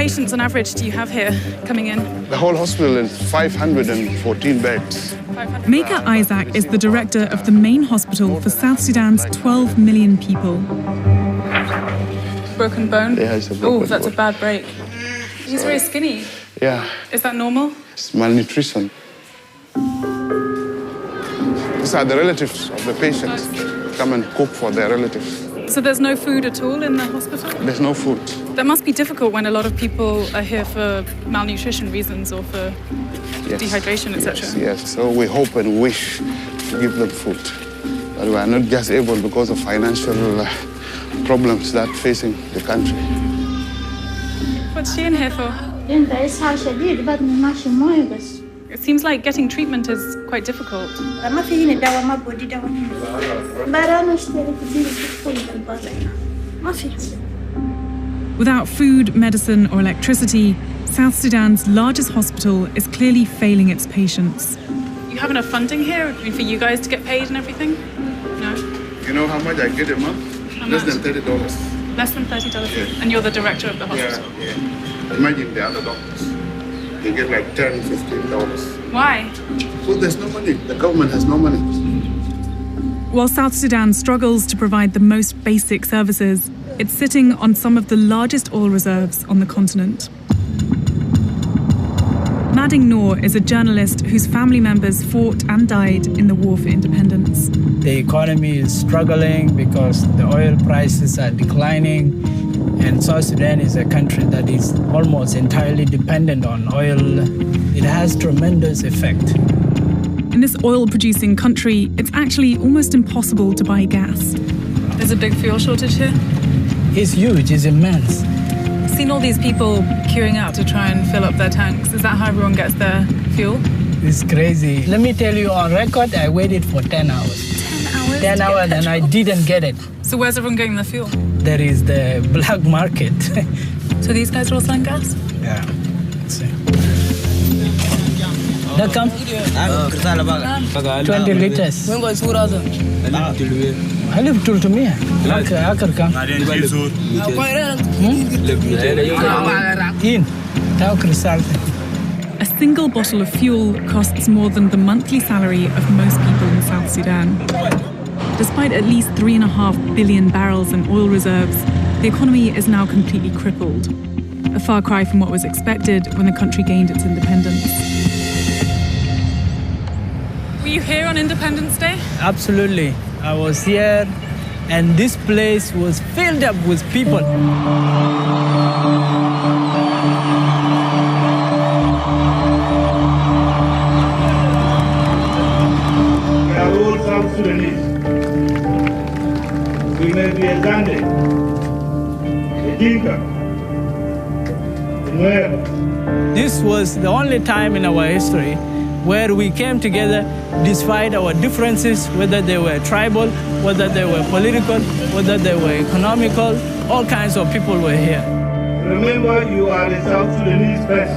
patients on average do you have here coming in? The whole hospital is 514 beds. Maker Isaac is the director of the main hospital for South Sudan's 12 million people. Broken bone? Yeah, it's a broken Oh, that's bone. a bad break. He's very skinny. Yeah. Is that normal? It's malnutrition. These are the relatives of the patients. Come and cook for their relatives. So there's no food at all in the hospital? There's no food. That must be difficult when a lot of people are here for malnutrition reasons or for dehydration, etc. Yes. So we hope and wish to give them food. But we are not just able because of financial problems that facing the country. What's she in here for? It seems like getting treatment is quite difficult. Without food, medicine or electricity, South Sudan's largest hospital is clearly failing its patients. You have enough funding here? I mean, for you guys to get paid and everything? No? You know how much I get a month? Less than $30. Less than $30? Yeah. And you're the director of the hospital? Yeah. Imagine the other doctors. They get like $10, $15. Why? Well, there's no money. The government has no money. While South Sudan struggles to provide the most basic services, it's sitting on some of the largest oil reserves on the continent. Mading Noor is a journalist whose family members fought and died in the war for independence. The economy is struggling because the oil prices are declining, and South Sudan is a country that is almost entirely dependent on oil. It has tremendous effect. In this oil-producing country, it's actually almost impossible to buy gas. There's a big fuel shortage here? It's huge, it's immense. I've seen all these people queuing up to try and fill up their tanks. Is that how everyone gets their fuel? It's crazy. Let me tell you, on record, I waited for 10 hours. 10 hours? 10 hours and I didn't get it. So where's everyone getting their fuel? There is the black market. So these guys are all selling gas? Yeah. Let's see. That come? 20 liters. I live to me. A single bottle of fuel costs more than the monthly salary of most people in South Sudan. Despite at least 3.5 billion barrels in oil reserves, the economy is now completely crippled. A far cry from what was expected when the country gained its independence. Were you here on Independence Day? Absolutely. I was here, and this place was filled up with people. We are all South Sudanese. We may be a Zande, a Dinka, a Nuer. This was the only time in our history where we came together despite our differences, whether they were tribal, whether they were political, whether they were economical. All kinds of people were here. Remember, you are the South Sudanese first.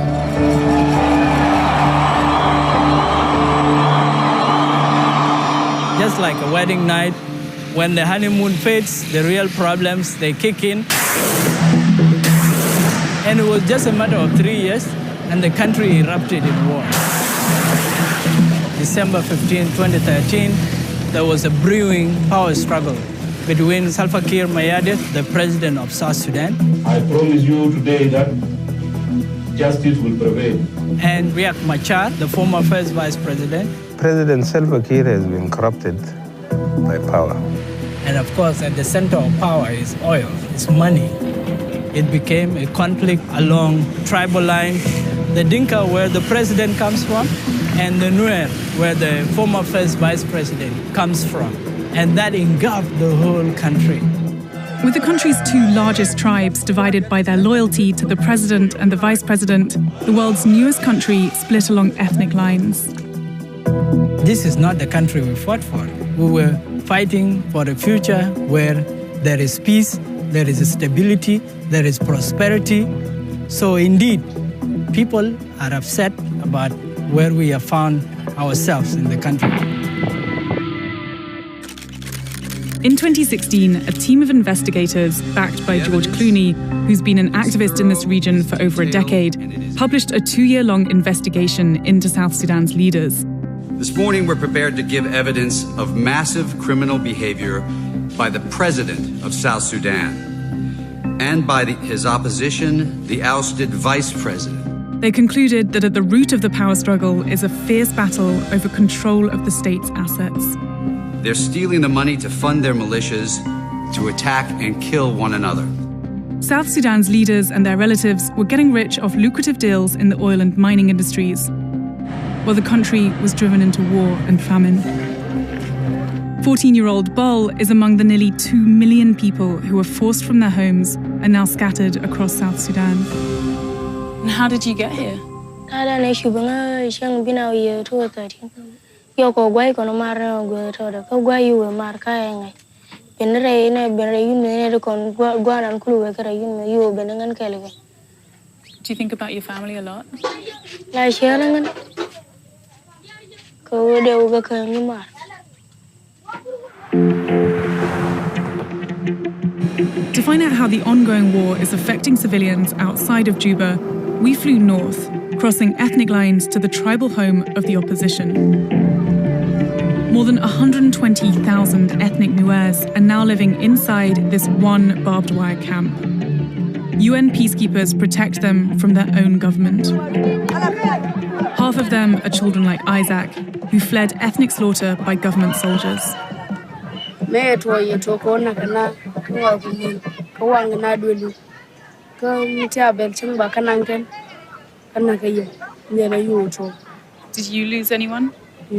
Just like a wedding night, when the honeymoon fades, the real problems, they kick in. And it was just a matter of 3 years, and the country erupted in war. December 15, 2013, there was a brewing power struggle between Salva Kiir Mayardit, the president of South Sudan. I promise you today that justice will prevail. And Riek Machar, the former first vice president. President Salva Kiir has been corrupted by power. And of course, at the center of power is oil, it's money. It became a conflict along tribal lines. The Dinka, where the president comes from, and the Nuer, where the former first vice president comes from. And that engulfed the whole country. With the country's two largest tribes divided by their loyalty to the president and the vice president, the world's newest country split along ethnic lines. This is not the country we fought for. We were fighting for a future where there is peace, there is stability, there is prosperity. So indeed, people are upset about where we have found ourselves in the country. In 2016, a team of investigators, backed by George Clooney, who's been an activist in this region for over a decade, published a 2-year-long investigation into South Sudan's leaders. This morning, we're prepared to give evidence of massive criminal behavior by the president of South Sudan and by his opposition, the ousted vice president. They concluded that at the root of the power struggle is a fierce battle over control of the state's assets. They're stealing the money to fund their militias, to attack and kill one another. South Sudan's leaders and their relatives were getting rich off lucrative deals in the oil and mining industries, while the country was driven into war and famine. 14-year-old Bol is among the nearly 2 million people who were forced from their homes and now scattered across South Sudan. And how did you get here? Do you think about your family a lot? To find out how the ongoing war is affecting civilians outside of Juba, we flew north, crossing ethnic lines to the tribal home of the opposition. More than 120,000 ethnic Nuers are now living inside this one barbed wire camp. UN peacekeepers protect them from their own government. Half of them are children like Isaac, who fled ethnic slaughter by government soldiers. Did you lose anyone? Have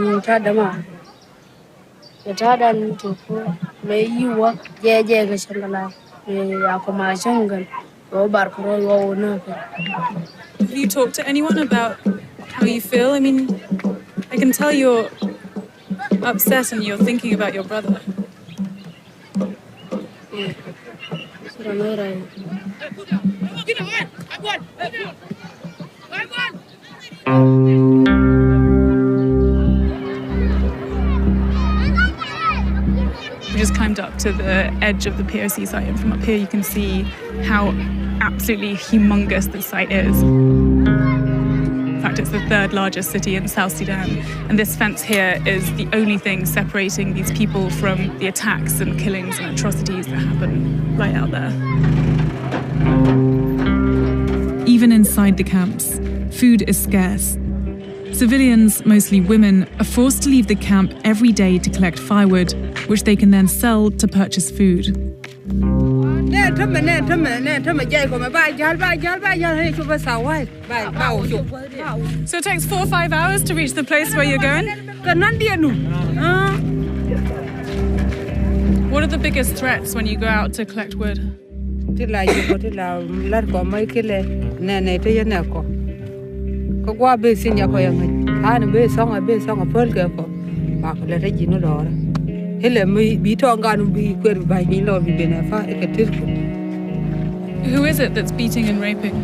you talked to anyone about how you feel? I mean, I can tell you're upset and you're thinking about your brother. We just climbed up to the edge of the POC site, and from up here you can see how absolutely humongous this site is. In fact, it's the 3rd largest city in South Sudan, and this fence here is the only thing separating these people from the attacks and killings and atrocities that happen right out there. Even inside the camps, food is scarce. Civilians, mostly women, are forced to leave the camp every day to collect firewood, which they can then sell to purchase food. So it takes 4 or 5 hours to reach the place where you're going? What are the biggest threats when you go out to collect wood? Who is it that's beating and raping?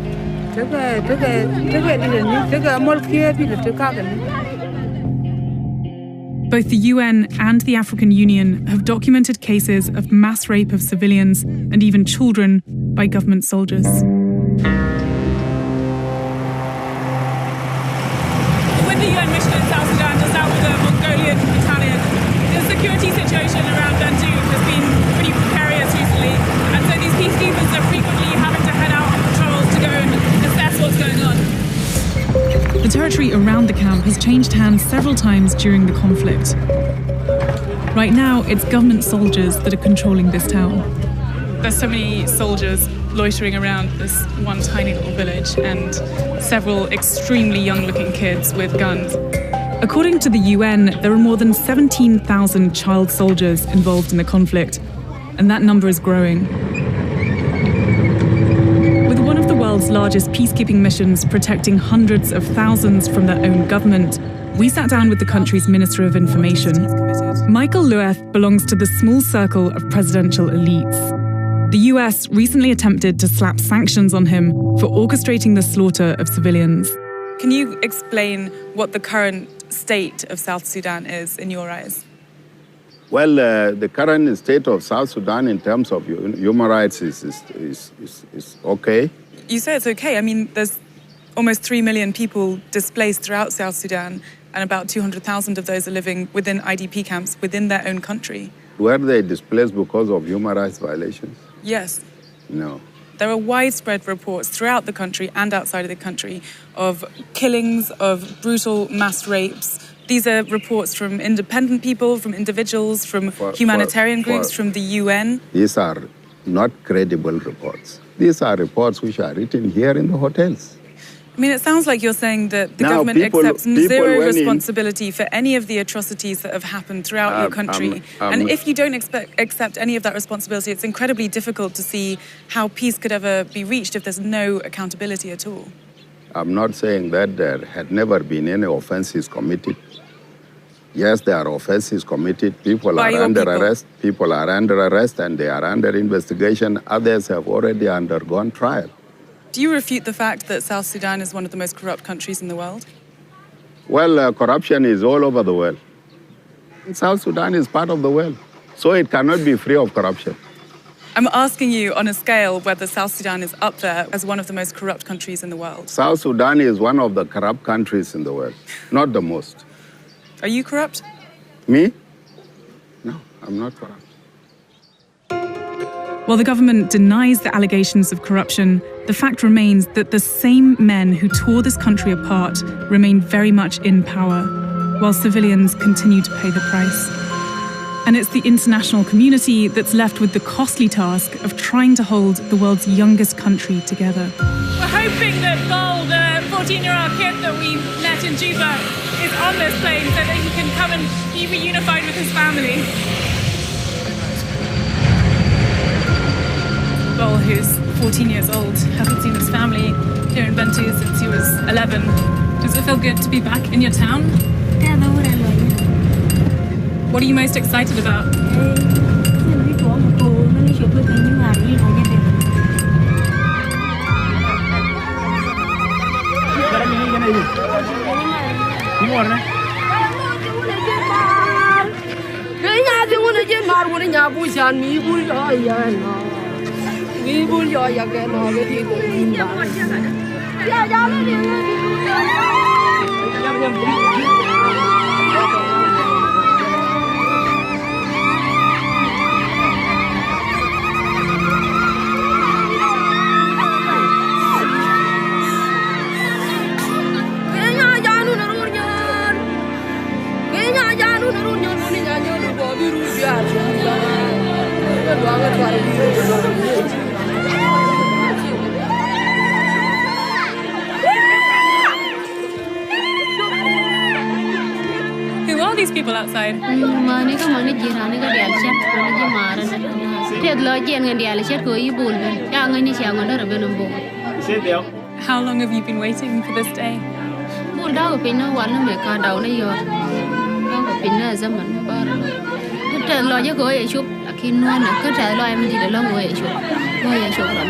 Both the UN and the African Union have documented cases of mass rape of civilians and even children by government soldiers. When the UN mission in South Sudan does out with a Mongolian battalion, the security situation around Bantu has been pretty precarious recently, and so these peacekeepers are frequently having to head out on patrols to go and assess what's going on. The territory around the camp has changed hands several times during the conflict. Right now, it's government soldiers that are controlling this town. There's so many soldiers loitering around this one tiny little village, and several extremely young-looking kids with guns. According to the UN, there are more than 17,000 child soldiers involved in the conflict, and that number is growing. With one of the world's largest peacekeeping missions protecting hundreds of thousands from their own government, we sat down with the country's Minister of Information. Michael Lueth belongs to the small circle of presidential elites. The US recently attempted to slap sanctions on him for orchestrating the slaughter of civilians. Can you explain what the current state of South Sudan is in your eyes? Well, the current state of South Sudan in terms of human rights is okay. You say it's okay. I mean, there's almost 3 million people displaced throughout South Sudan, and about 200,000 of those are living within IDP camps within their own country. Were they displaced because of human rights violations? Yes. No. There are widespread reports throughout the country and outside of the country of killings, of brutal mass rapes. These are reports from independent people, from individuals, from humanitarian groups, from the UN. These are not credible reports. These are reports which are written here in the hotels. I mean, it sounds like you're saying that the government accepts zero responsibility for any of the atrocities that have happened throughout your country. And if you don't accept any of that responsibility, it's incredibly difficult to see how peace could ever be reached if there's no accountability at all. I'm not saying that there had never been any offenses committed. Yes, there are offenses committed. People are under arrest. People are under arrest and they are under investigation. Others have already undergone trial. Do you refute the fact that South Sudan is one of the most corrupt countries in the world? Well, corruption is all over the world. South Sudan is part of the world, so it cannot be free of corruption. I'm asking you on a scale whether South Sudan is up there as one of the most corrupt countries in the world. South Sudan is one of the corrupt countries in the world, not the most. Are you corrupt? Me? No, I'm not corrupt. While the government denies the allegations of corruption, the fact remains that the same men who tore this country apart remain very much in power, while civilians continue to pay the price. And it's the international community that's left with the costly task of trying to hold the world's youngest country together. We're hoping that Bol, the 14-year-old kid that we met in Juba, is on this plane so that he can come and be reunified with his family. Bol, who's 14 years old, hasn't seen his family here in Bentiu since he was 11. Does it feel good to be back in your town? What are you most excited about? Who are these people outside? How long have you been waiting for this day? Lo chứ có vậy chụp, khi nuôi nó cứ trả lo em đi để lo người chụp, coi vậy chụp lắm.